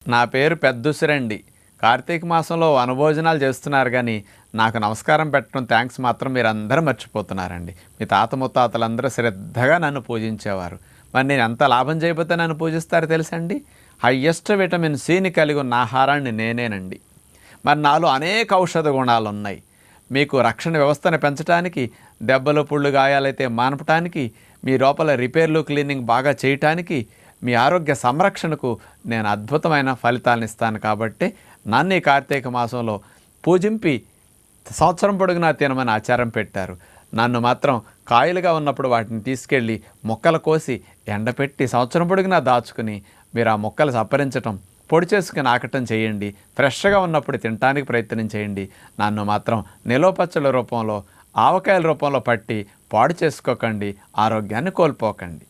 నా పేరు పెద్దుసిరండి. కార్తీక మాసంలో వనభోజనాలు చేస్తున్నారు కానీ నాకు నమస్కారం పెట్టడం థ్యాంక్స్ మాత్రం మీరందరూ మర్చిపోతున్నారండి. మీ తాత ముత్తాతలందరూ శ్రద్ధగా నన్ను పూజించేవారు. మరి నేను ఎంత లాభం చేయబోతే నన్ను పూజిస్తారు తెలుసండి? హయ్యెస్ట్ విటమిన్ సిని కలిగి ఉన్న ఆహారాన్ని నేనేనండి. మరి నాలో అనేక ఔషధ గుణాలు ఉన్నాయి. మీకు రక్షణ వ్యవస్థను పెంచడానికి, దెబ్బలు పుళ్ళు గాయాలైతే మానపటానికి, మీ లోపల రిపేర్లు క్లీనింగ్ బాగా చేయటానికి, మీ ఆరోగ్య సంరక్షణకు నేను అద్భుతమైన ఫలితాలను ఇస్తాను. కాబట్టి నన్ను ఈ కార్తీక మాసంలో పూజింపి సంవత్సరం పొడుగునా తినమని ఆచారం పెట్టారు. నన్ను మాత్రం కాయలుగా ఉన్నప్పుడు వాటిని తీసుకెళ్ళి మొక్కలు కోసి ఎండపెట్టి సంవత్సరం పొడుగునా దాచుకుని మీరు ఆ మొక్కలు సప్పరించటం, పొడి చేసుకుని ఆకటం చేయండి. ఫ్రెష్గా ఉన్నప్పుడు తినడానికి ప్రయత్నం చేయండి. నన్ను మాత్రం నిలవ పచ్చళ్ళ రూపంలో, ఆవకాయల రూపంలో పట్టి పాడు చేసుకోకండి. ఆరోగ్యాన్ని కోల్పోకండి.